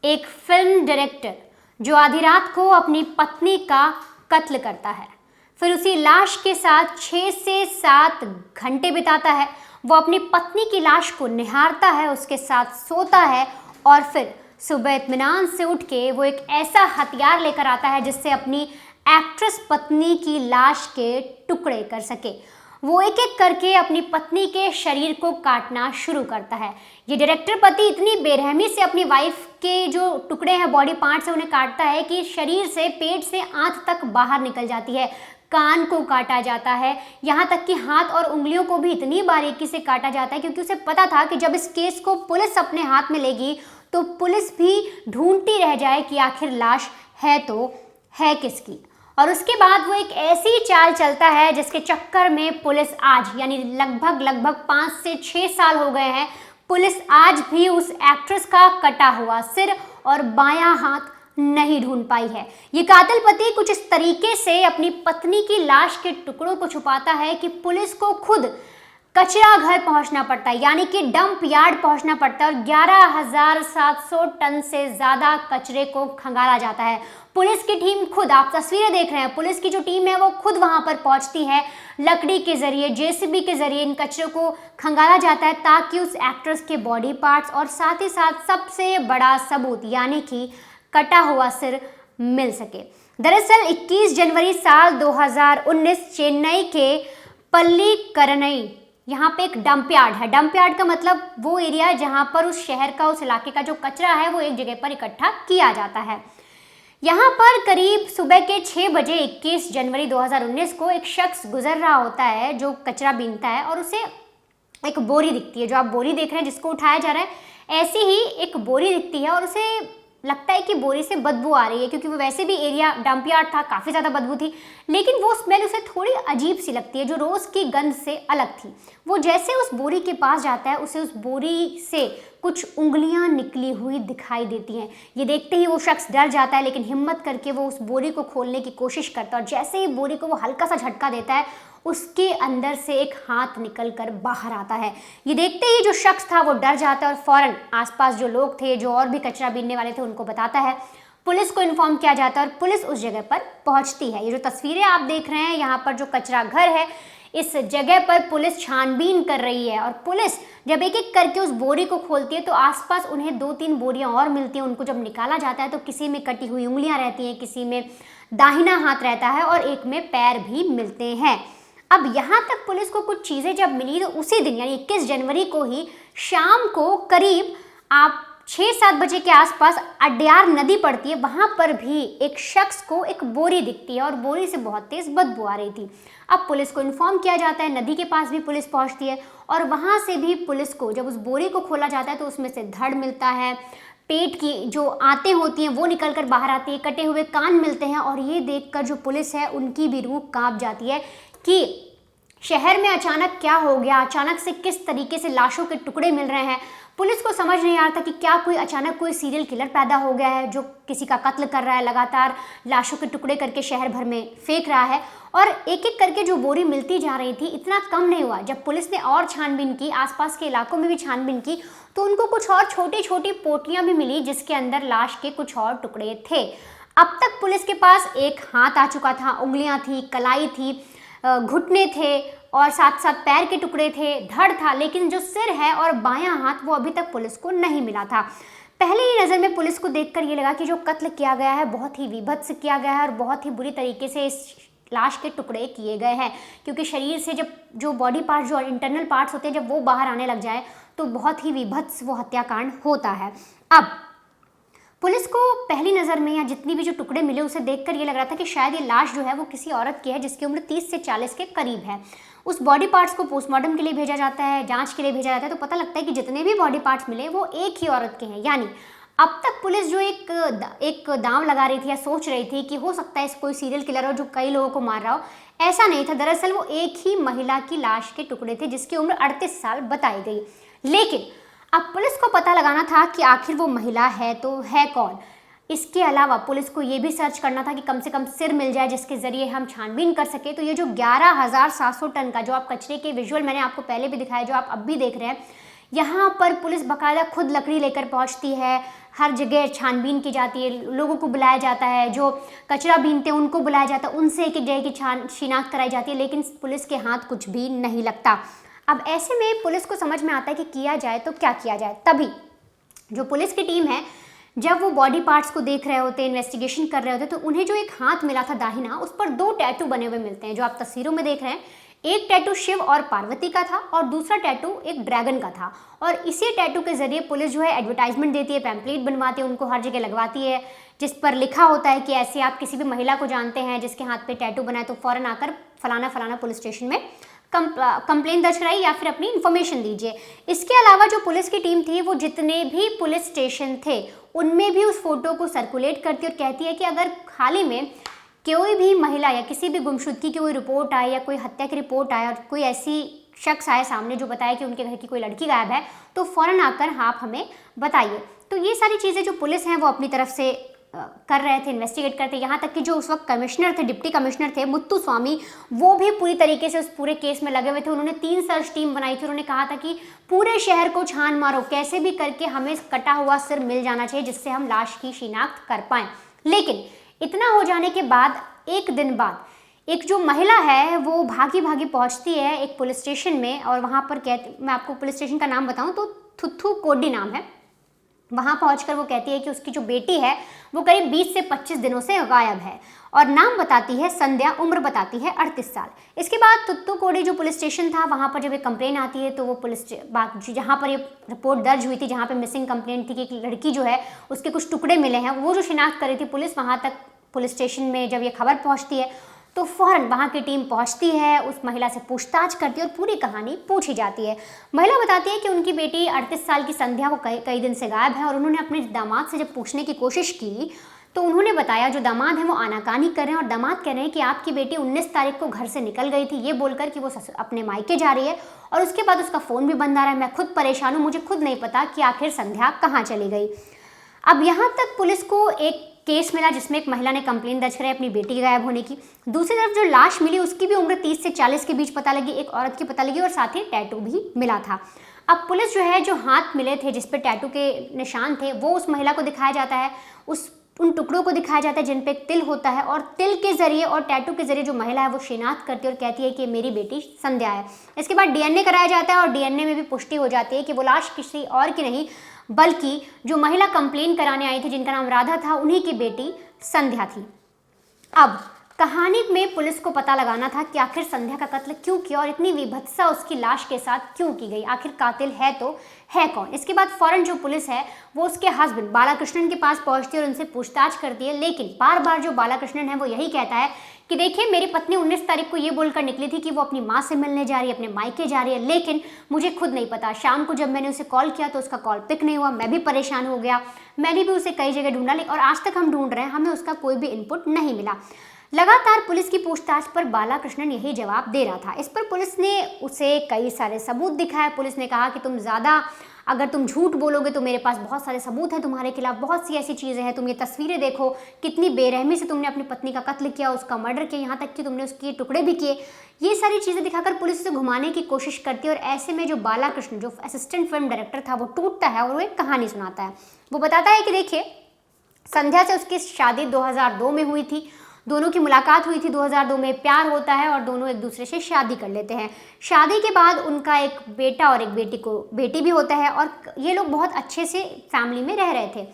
एक film director जो आधी रात को अपनी पत्नी का कत्ल करता है, फिर उसी लाश के साथ 6 से 7 घंटे बिताता है। वो अपनी पत्नी की लाश को निहारता है, उसके साथ सोता है और फिर सुबह इत्मीनान से उठ के वो एक ऐसा हथियार लेकर आता है जिससे अपनी एक्ट्रेस पत्नी की लाश के टुकड़े कर सके। वो एक एक करके अपनी पत्नी के शरीर को काटना शुरू करता है। ये डायरेक्टर पति इतनी बेरहमी से अपनी वाइफ के जो टुकड़े हैं, बॉडी पार्ट से उन्हें काटता है कि शरीर से, पेट से आंत तक बाहर निकल जाती है। कान को काटा जाता है, यहाँ तक कि हाथ और उंगलियों को भी इतनी बारीकी से काटा जाता है क्योंकि उसे पता था कि जब इस केस को पुलिस अपने हाथ में लेगी तो पुलिस भी ढूंढती रह जाए कि आखिर लाश है तो है किसकी। और उसके बाद वो एक ऐसी चाल चलता है जिसके चक्कर में पुलिस आज, यानी लगभग 5 से 6 साल हो गए हैं, पुलिस आज भी उस एक्ट्रेस का कटा हुआ सिर और बायां हाथ नहीं ढूंढ पाई है। ये कातिल पति कुछ इस तरीके से अपनी पत्नी की लाश के टुकड़ों को छुपाता है कि पुलिस को खुद कचरा घर पहुंचना पड़ता है, यानी कि डंप यार्ड पहुंचना पड़ता है और 11,700 टन से ज्यादा कचरे को खंगाला जाता है। पुलिस की टीम खुद, आप तस्वीरें देख रहे हैं, पुलिस की जो टीम है वो खुद वहां पर पहुंचती है। लकड़ी के जरिए, जेसीबी के जरिए इन कचरे को खंगाला जाता है ताकि उस एक्ट्रेस के बॉडी पार्ट्स और साथ ही साथ सबसे बड़ा सबूत यानी कि कटा हुआ सिर मिल सके। दरअसल 21 जनवरी साल 2019 चेन्नई के पल्लीकरनई, यहाँ पे एक डंप यार्ड है। डंप यार्ड का मतलब वो एरिया जहाँ पर उस शहर का, उस इलाके का जो कचरा है वो एक जगह पर इकट्ठा किया जाता है। यहाँ पर करीब सुबह के 6 बजे 21 जनवरी 2019 को एक शख्स गुजर रहा होता है जो कचरा बीनता है और उसे एक बोरी दिखती है। जो आप बोरी देख रहे हैं जिसको उठाया जा रहा है, ऐसी ही एक बोरी दिखती है और उसे लगता है कि बोरी से बदबू आ रही है क्योंकि वो वैसे भी एरिया डंप यार्ड था, काफ़ी ज़्यादा बदबू थी, लेकिन वो स्मेल उसे थोड़ी अजीब सी लगती है जो रोज़ की गंध से अलग थी। वो जैसे उस बोरी के पास जाता है उसे उस बोरी से कुछ उंगलियां निकली हुई दिखाई देती हैं। ये देखते ही वो शख्स डर जाता है, लेकिन हिम्मत करके वो उस बोरी को खोलने की कोशिश करता है और जैसे ही बोरी को वो हल्का सा झटका देता है उसके अंदर से एक हाथ निकल कर बाहर आता है। ये देखते ही जो शख्स था वो डर जाता है और फौरन आसपास जो लोग थे, जो और भी कचरा बीनने वाले थे, उनको बताता है। पुलिस को इन्फॉर्म किया जाता है और पुलिस उस जगह पर पहुंचती है। ये जो तस्वीरें आप देख रहे हैं, यहाँ पर जो कचरा घर है, इस जगह पर पुलिस छानबीन कर रही है और पुलिस जब एक एक करके उस बोरी को खोलती है तो आसपास उन्हें 2-3 बोरियां और मिलती हैं। उनको जब निकाला जाता है तो किसी में कटी हुई उंगलियां रहती हैं, किसी में दाहिना हाथ रहता है और एक में पैर भी मिलते हैं। अब यहाँ तक पुलिस को कुछ चीज़ें जब मिली तो उसी दिन यानी 21 जनवरी को ही शाम को करीब आप 6-7 बजे के आसपास अड्यार नदी पड़ती है, वहाँ पर भी एक शख्स को एक बोरी दिखती है और बोरी से बहुत तेज़ बदबू आ रही थी। अब पुलिस को इन्फॉर्म किया जाता है, नदी के पास भी पुलिस पहुँचती है और वहाँ से भी पुलिस को जब उस बोरी को खोला जाता है तो उसमें से धड़ मिलता है, पेट की जो आंतें होती हैं वो निकल कर बाहर आती है, कटे हुए कान मिलते हैं और ये देखकर जो पुलिस है उनकी भी रूह कांप जाती है कि शहर में अचानक क्या हो गया, अचानक से किस तरीके से लाशों के टुकड़े मिल रहे हैं। पुलिस को समझ नहीं आ रहा था कि क्या कोई अचानक कोई सीरियल किलर पैदा हो गया है जो किसी का कत्ल कर रहा है, लगातार लाशों के टुकड़े करके शहर भर में फेंक रहा है। और एक एक करके जो बोरी मिलती जा रही थी, इतना कम नहीं हुआ। जब पुलिस ने और छानबीन की, आसपास के इलाकों में भी छानबीन की, तो उनको कुछ और छोटी छोटी पोटलियां भी मिली जिसके अंदर लाश के कुछ और टुकड़े थे। अब तक पुलिस के पास एक हाथ आ चुका था, उंगलियां थी, कलाई थी, घुटने थे और साथ साथ पैर के टुकड़े थे, धड़ था, लेकिन जो सिर है और बायां हाथ वो अभी तक पुलिस को नहीं मिला था। पहले ही नज़र में पुलिस को देखकर ये लगा कि जो कत्ल किया गया है बहुत ही विभत्स किया गया है और बहुत ही बुरी तरीके से इस लाश के टुकड़े किए गए हैं, क्योंकि शरीर से जब जो बॉडी पार्ट, जो इंटरनल पार्ट्स होते हैं, जब वो बाहर आने लग जाए तो बहुत ही विभत्स वो हत्याकांड होता है। अब पुलिस को पहली नज़र में या जितनी भी जो टुकड़े मिले उसे देखकर ये लग रहा था कि शायद ये लाश जो है वो किसी औरत की है जिसकी उम्र 30 से 40 के करीब है। उस बॉडी पार्ट्स को पोस्टमार्टम के लिए भेजा जाता है, जांच के लिए भेजा जाता है, तो पता लगता है कि जितने भी बॉडी पार्ट्स मिले वो एक ही औरत के हैं। यानी अब तक पुलिस जो एक दांव लगा रही थी या सोच रही थी कि हो सकता है इस कोई सीरियल किलर हो जो कई लोगों को मार रहा हो, ऐसा नहीं था। दरअसल वो एक ही महिला की लाश के टुकड़े थे जिसकी उम्र 38 साल बताई गई। लेकिन अब पुलिस को पता लगाना था कि आखिर वो महिला है तो है कौन। इसके अलावा पुलिस को ये भी सर्च करना था कि कम से कम सिर मिल जाए जिसके ज़रिए हम छानबीन कर सके। तो ये जो 11,700 टन का जो आप कचरे के विजुअल मैंने आपको पहले भी दिखाया, जो आप अब भी देख रहे हैं, यहाँ पर पुलिस बाकायदा खुद लकड़ी लेकर पहुँचती है, हर जगह छानबीन की जाती है, लोगों को बुलाया जाता है, जो कचरा बीनते हैं उनको बुलाया जाता है, उनसे एक एक जगह की शिनाख्त कराई जाती है, लेकिन पुलिस के हाथ कुछ भी नहीं लगता। अब ऐसे में पुलिस को समझ में आता है कि किया जाए तो क्या किया जाए। तभी जो पुलिस की टीम है, जब वो बॉडी पार्ट्स को देख रहे होते हैं, इन्वेस्टिगेशन कर रहे होते हैं, तो उन्हें जो एक हाथ मिला था दाहिना, उस पर 2 टैटू बने हुए मिलते हैं जो आप तस्वीरों में देख रहे हैं। एक टैटू शिव और पार्वती का था और दूसरा टैटू एक ड्रैगन का था। और इसी टैटू के जरिए पुलिस जो है एडवर्टाइजमेंट देती है, पैम्पलेट बनवाती है, उनको हर जगह लगवाती है, जिस पर लिखा होता है कि ऐसे आप किसी भी महिला को जानते हैं जिसके हाथ पे टैटू बना है तो फौरन आकर फलाना फलाना पुलिस स्टेशन में कंप्लेंट दर्ज कराई या फिर अपनी इन्फॉर्मेशन दीजिए। इसके अलावा जो पुलिस की टीम थी वो जितने भी पुलिस स्टेशन थे उनमें भी उस फोटो को सर्कुलेट करती और कहती है कि अगर हाल ही में कोई भी महिला या किसी भी गुमशुदगी की कोई रिपोर्ट आए या कोई हत्या की रिपोर्ट आए और कोई ऐसी शख्स आए सामने जो बताए कि उनके घर की कोई लड़की गायब है, तो फ़ौरन आकर आप हमें बताइए। तो ये सारी चीज़ें जो पुलिस हैं वो अपनी तरफ से कर रहे थे, इन्वेस्टिगेट करते। यहाँ तक कि जो उस वक्त कमिश्नर थे, डिप्टी कमिश्नर थे मुत्तु स्वामी, वो भी पूरी तरीके से उस पूरे केस में लगे हुए थे। उन्होंने 3 सर्च टीम बनाई थी। उन्होंने कहा था कि पूरे शहर को छान मारो, कैसे भी करके हमें कटा हुआ सिर मिल जाना चाहिए जिससे हम लाश की शिनाख्त कर पाएँ। लेकिन इतना हो जाने के बाद एक दिन बाद एक जो महिला है वो भागी भागी पहुंचती है एक पुलिस स्टेशन में, और वहाँ पर मैं आपको पुलिस स्टेशन का नाम बताऊं तो थुथुकोडी नाम है। वहाँ पहुंचकर वो कहती है कि उसकी जो बेटी है वो करीब 20 से 25 दिनों से गायब है, और नाम बताती है संध्या, उम्र बताती है 38 साल। इसके बाद थुथुकोडी जो पुलिस स्टेशन था वहाँ पर जब एक कंप्लेन आती है तो वो पुलिस जहाँ पर ये रिपोर्ट दर्ज हुई थी, जहाँ पर मिसिंग कंप्लेंट थी कि एक लड़की जो है उसके कुछ टुकड़े मिले हैं, वो जो शिनाख्त करी थी पुलिस, वहाँ तक पुलिस स्टेशन में जब ये खबर पहुँचती है तो फ़ौरन वहाँ की टीम पहुँचती है, उस महिला से पूछताछ करती है और पूरी कहानी पूछी जाती है। महिला बताती है कि उनकी बेटी 38 साल की संध्या वो कई दिन से गायब है, और उन्होंने अपने दामाद से जब पूछने की कोशिश की तो उन्होंने बताया, जो दामाद हैं वो आनाकानी कर रहे हैं और दामाद कह रहे हैं कि आपकी बेटी 19 तारीख को घर से निकल गई थी, ये बोलकर कि वो अपने मायके जा रही है, और उसके बाद उसका फ़ोन भी बंद आ रहा है। मैं खुद परेशान हूँ, मुझे खुद नहीं पता कि आखिर संध्या कहाँ चली गई। अब यहाँ तक पुलिस को एक केस मिला जिसमें एक महिला ने कंप्लेंट दर्ज कराई अपनी बेटी के गायब होने की। दूसरी तरफ जो लाश मिली उसकी भी उम्र 30 से 40 के बीच पता लगी, एक औरत की पता लगी, और साथ ही टैटू भी मिला था। अब पुलिस जो है, जो हाथ मिले थे जिस पे टैटू के निशान थे, वो उस महिला को दिखाया जाता है, उन टुकड़ों को दिखाया जाता है जिन पे एक तिल होता है, और तिल के जरिए और टैटू के जरिए जो महिला है वो शिनाख्त करती है और कहती है कि मेरी बेटी संध्या है। इसके बाद डीएनए कराया जाता है और डीएनए में भी पुष्टि हो जाती है कि वो लाश किसी और की नहीं बल्कि जो महिला कंप्लेन कराने आई थी जिनका नाम राधा था, उन्हीं की बेटी संध्या थी। अब कहानी में पुलिस को पता लगाना था कि आखिर संध्या का कत्ल क्यों किया और इतनी विभत्सा उसकी लाश के साथ क्यों की गई, आखिर कातिल है तो है कौन। इसके बाद फौरन जो पुलिस है वो उसके हस्बैंड बालाकृष्णन के पास पहुंचती है और उनसे पूछताछ करती है, लेकिन बार बार जो बालाकृष्णन है वो यही कहता है कि देखिए मेरी पत्नी 19 तारीख को ये बोलकर निकली थी कि वो अपनी माँ से मिलने जा रही है, अपने मायके जा रही है, लेकिन मुझे खुद नहीं पता। शाम को जब मैंने उसे कॉल किया तो उसका कॉल पिक नहीं हुआ, मैं भी परेशान हो गया, मैंने भी उसे कई जगह ढूंढा, और आज तक हम ढूंढ रहे हैं, हमें उसका कोई भी इनपुट नहीं मिला। लगातार पुलिस की पूछताछ पर बालाकृष्णन यही जवाब दे रहा था। इस पर पुलिस ने उसे कई सारे सबूत दिखाए। पुलिस ने कहा कि अगर तुम झूठ बोलोगे तो मेरे पास बहुत सारे सबूत हैं तुम्हारे खिलाफ, बहुत सी ऐसी चीज़ें हैं, तुम ये तस्वीरें देखो, कितनी बेरहमी से तुमने अपनी पत्नी का कत्ल किया, उसका मर्डर किया, यहाँ तक कि तुमने उसके टुकड़े भी किए। ये सारी चीज़ें दिखाकर पुलिस उसे घुमाने की कोशिश करती है, और ऐसे में जो बालाकृष्ण जो असिस्टेंट फिल्म डायरेक्टर था वो टूटता है और वो एक कहानी सुनाता है। वो बताता है कि देखिए संध्या से उसकी शादी 2002 में हुई थी, दोनों की मुलाकात हुई थी 2002 में, प्यार होता है और दोनों एक दूसरे से शादी कर लेते हैं। शादी के बाद उनका एक बेटा और एक बेटी भी होता है, और ये लोग बहुत अच्छे से फैमिली में रह रहे थे।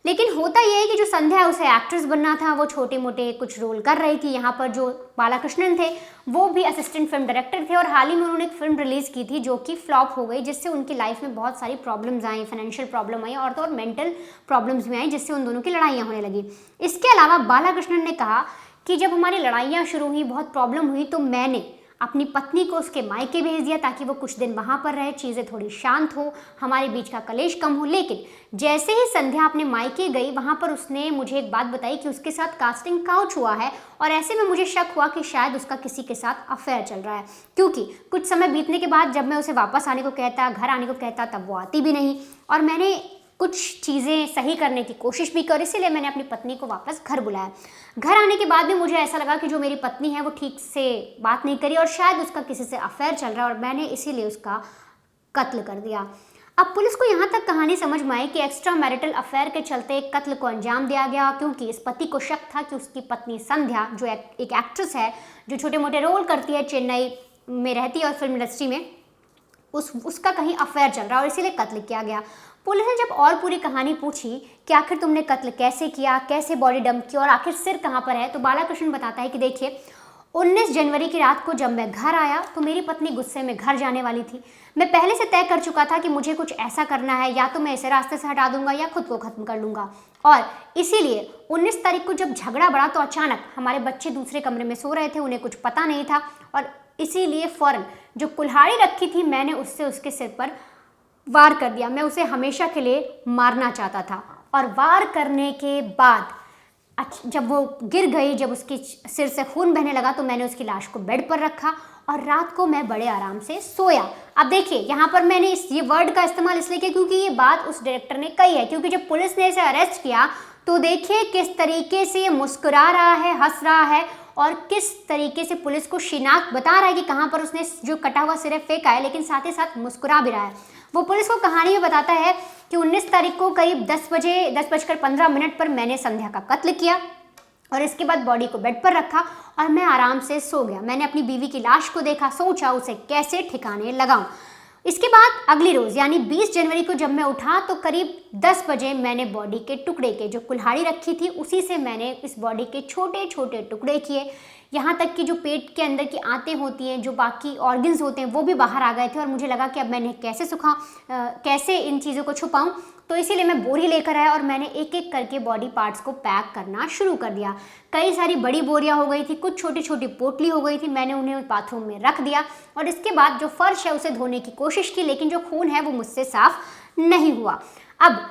लेकिन होता यह है कि जो संध्या है उसे एक्ट्रेस बनना था, वो छोटे मोटे कुछ रोल कर रही थी। यहाँ पर जो बालाकृष्णन थे वो भी असिस्टेंट फिल्म डायरेक्टर थे, और हाल ही में उन्होंने एक फिल्म रिलीज़ की थी जो कि फ्लॉप हो गई, जिससे उनकी लाइफ में बहुत सारी प्रॉब्लम्स आई, फाइनेंशियल प्रॉब्लम आई और तो और मेंटल प्रॉब्लम्स भी आई, जिससे उन दोनों की लड़ाइयाँ होने लगी। इसके अलावा बालाकृष्णन ने कहा कि जब हमारी लड़ाइयाँ शुरू हुई, बहुत प्रॉब्लम हुई, तो मैंने अपनी पत्नी को उसके मायके भेज दिया ताकि वो कुछ दिन वहाँ पर रहे, चीज़ें थोड़ी शांत हो, हमारे बीच का कलेश कम हो। लेकिन जैसे ही संध्या अपने मायके गई, वहाँ पर उसने मुझे एक बात बताई कि उसके साथ कास्टिंग काउच हुआ है, और ऐसे में मुझे शक हुआ कि शायद उसका किसी के साथ अफेयर चल रहा है, क्योंकि कुछ समय बीतने के बाद जब मैं उसे वापस आने को कहता, घर आने को कहता, तब वो आती भी नहीं, और मैंने कुछ चीज़ें सही करने की कोशिश भी कर, इसीलिए मैंने अपनी पत्नी को वापस घर बुलाया। घर आने के बाद भी मुझे ऐसा लगा कि जो मेरी पत्नी है वो ठीक से बात नहीं करी और शायद उसका किसी से अफेयर चल रहा है, और मैंने इसीलिए उसका कत्ल कर दिया। अब पुलिस को यहाँ तक कहानी समझ में आई कि एक्स्ट्रा मैरिटल अफेयर के चलते एक कत्ल को अंजाम दिया गया, क्योंकि इस पति को शक था कि उसकी पत्नी संध्या, जो एक एक्ट्रेस है जो छोटे मोटे रोल करती है, चेन्नई में रहती है और फिल्म इंडस्ट्री में, उसका कहीं अफेयर चल रहा है और इसीलिए कत्ल किया गया। पुलिस ने जब और पूरी कहानी पूछी कि आखिर तुमने कत्ल कैसे किया, कैसे बॉडी डंप की और आखिर सिर कहाँ पर है, तो बालाकृष्णन बताता है कि देखिए 19 जनवरी की रात को जब मैं घर आया तो मेरी पत्नी गुस्से में घर जाने वाली थी। मैं पहले से तय कर चुका था कि मुझे कुछ ऐसा करना है, या तो मैं इसे रास्ते से हटा दूंगा या खुद को खत्म कर लूंगा। और इसीलिए 19 तारीख को जब झगड़ा बढ़ा तो अचानक हमारे बच्चे दूसरे कमरे में सो रहे थे, उन्हें कुछ पता नहीं था, और इसीलिए फौरन जो कुल्हाड़ी रखी थी मैंने उससे उसके सिर पर वार कर दिया। मैं उसे हमेशा के लिए मारना चाहता था। और वार करने के बाद जब वो गिर गई, जब उसके सिर से खून बहने लगा, तो मैंने उसकी लाश को बेड पर रखा और रात को मैं बड़े आराम से सोया। अब देखिए यहाँ पर मैंने ये वर्ड का इस्तेमाल इसलिए किया क्योंकि ये बात उस डायरेक्टर ने कही है, क्योंकि जब पुलिस ने इसे अरेस्ट किया तो देखिए किस तरीके से ये मुस्कुरा रहा है, हंस रहा है, और किस तरीके से पुलिस को शिनाख्त बता रहा है कि कहाँ पर उसने जो कटा हुआ सिर फेंका है, लेकिन साथ ही साथ मुस्कुरा भी रहा है। वो पुलिस को कहानी में बताता है कि 19 तारीख को करीब 10:15 पर मैंने संध्या का कत्ल किया और इसके बाद बॉडी को बेड पर रखा और मैं आराम से सो गया। मैंने अपनी बीवी की लाश को देखा, सोचा उसे कैसे ठिकाने लगाऊं। इसके बाद अगली रोज यानी 20 जनवरी को जब मैं उठा तो करीब 10 बजे मैंने बॉडी के टुकड़े के जो कुल्हाड़ी रखी थी उसी से मैंने इस बॉडी के छोटे छोटे टुकड़े किए। यहाँ तक कि जो पेट के अंदर की आंतें होती हैं, जो बाकी ऑर्गन्स होते हैं, वो भी बाहर आ गए थे और मुझे लगा कि अब मैंने कैसे इन चीज़ों को छुपाऊं। तो इसीलिए मैं बोरी लेकर आया और मैंने एक एक करके बॉडी पार्ट्स को पैक करना शुरू कर दिया। कई सारी बड़ी बोरियां हो गई थी, कुछ छोटी छोटी पोटली हो गई थी, मैंने उन्हें बाथरूम में रख दिया और इसके बाद जो फर्श है उसे धोने की कोशिश की, लेकिन जो खून है वो मुझसे साफ नहीं हुआ। अब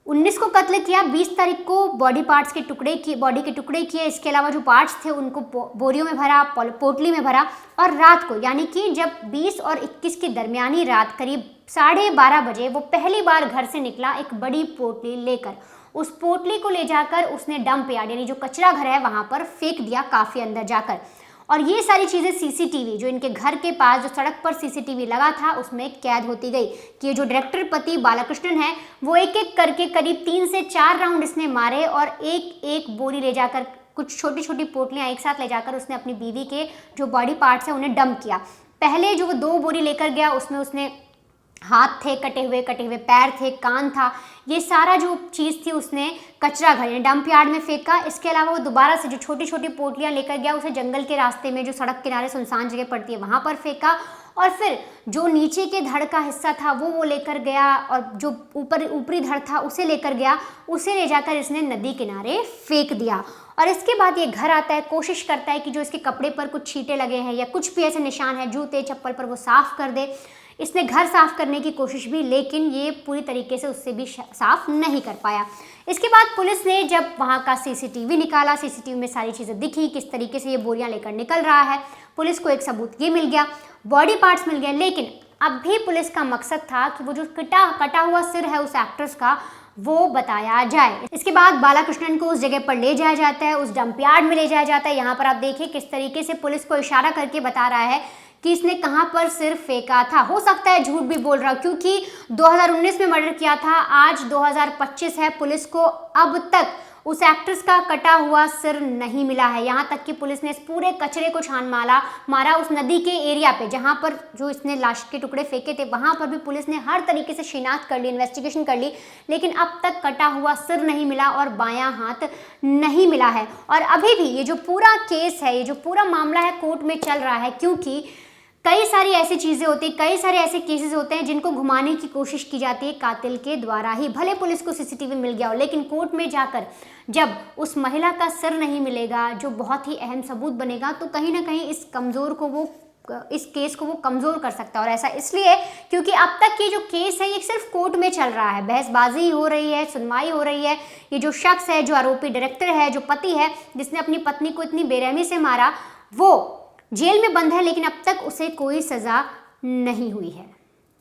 19 को कत्ल किया, 20 तारीख को बॉडी के टुकड़े किए, इसके अलावा जो पार्ट्स थे उनको बोरियों में भरा, पोटली में भरा, और रात को यानी कि जब 20 और 21 की दरमियानी रात करीब 12:30 बजे वो पहली बार घर से निकला एक बड़ी पोटली लेकर। उस पोटली को ले जाकर उसने डंप यार्ड यानी जो कचरा घर है वहां पर फेंक दिया, काफी अंदर जाकर। और ये सारी चीज़ें सीसीटीवी जो इनके घर के पास जो सड़क पर सीसीटीवी लगा था उसमें कैद होती गई कि जो डायरेक्टर पति बालाकृष्णन है वो एक एक करके करीब 3 से 4 राउंड इसने मारे और एक एक बोरी ले जाकर, कुछ छोटी छोटी पोटलियाँ एक साथ ले जाकर उसने अपनी बीवी के जो बॉडी पार्ट्स हैं उन्हें डंप किया। पहले जो वो 2 बोरी लेकर गया उसमें उसने हाथ थे कटे हुए पैर थे, कान था, ये सारा जो चीज़ थी उसने कचरा घर यानी डंप यार्ड में फेंका। इसके अलावा वो दोबारा से जो छोटी छोटी पोटलियाँ लेकर गया उसे जंगल के रास्ते में जो सड़क किनारे सुनसान जगह पड़ती है वहाँ पर फेंका, और फिर जो नीचे के धड़ का हिस्सा था वो लेकर गया और जो ऊपरी धड़ था उसे लेकर गया, उसे ले जाकर इसने नदी किनारे फेंक दिया। और इसके बाद ये घर आता है, कोशिश करता है कि जो इसके कपड़े पर कुछ छींटे लगे हैं या कुछ भी ऐसे निशान है जूते चप्पल पर वो साफ़ कर दे। इसने घर साफ़ करने की कोशिश भी, लेकिन ये पूरी तरीके से उससे भी साफ़ नहीं कर पाया। इसके बाद पुलिस ने जब वहाँ का सीसीटीवी निकाला, सीसीटीवी में सारी चीज़ें दिखी, किस तरीके से ये बोरियां लेकर निकल रहा है। पुलिस को एक सबूत ये मिल गया, बॉडी पार्ट्स मिल गए, लेकिन अब भी पुलिस का मकसद था कि वो जो कटा हुआ सिर है उस एक्ट्रेस का वो बताया जाए। इसके बाद बालाकृष्णन को उस जगह पर ले जाया जाता है, उस डंप यार्ड में ले जाया जाता है। यहाँ पर आप देखिए किस तरीके से पुलिस को इशारा करके बता रहा है कि इसने कहाँ पर सिर फेंका था। हो सकता है झूठ भी बोल रहा हो क्योंकि 2019 में मर्डर किया था, आज 2025 है, पुलिस को अब तक उस एक्ट्रेस का कटा हुआ सिर नहीं मिला है। यहाँ तक कि पुलिस ने इस पूरे कचरे को छान मारा उस नदी के एरिया पे जहाँ पर जो इसने लाश के टुकड़े फेंके थे, वहाँ पर भी पुलिस ने हर तरीके से शिनाख्त कर ली, इन्वेस्टिगेशन कर ली, लेकिन अब तक कटा हुआ सिर नहीं मिला और बायां हाथ नहीं मिला है। और अभी भी ये जो पूरा केस है, ये जो पूरा मामला है कोर्ट में चल रहा है, क्योंकि कई सारी ऐसी चीज़ें होती हैं, कई सारे ऐसे केसेस होते हैं जिनको घुमाने की कोशिश की जाती है कातिल के द्वारा ही। भले पुलिस को सीसीटीवी मिल गया हो, लेकिन कोर्ट में जाकर जब उस महिला का सिर नहीं मिलेगा जो बहुत ही अहम सबूत बनेगा, तो कहीं ना कहीं इस केस को वो कमज़ोर कर सकता है। और ऐसा इसलिए क्योंकि अब तक ये जो केस है ये सिर्फ कोर्ट में चल रहा है, बहसबाजी हो रही है, सुनवाई हो रही है। ये जो शख्स है, जो आरोपी डायरेक्टर है, जो पति है जिसने अपनी पत्नी को इतनी बेरहमी से मारा, वो जेल में बंद है, लेकिन अब तक उसे कोई सज़ा नहीं हुई है।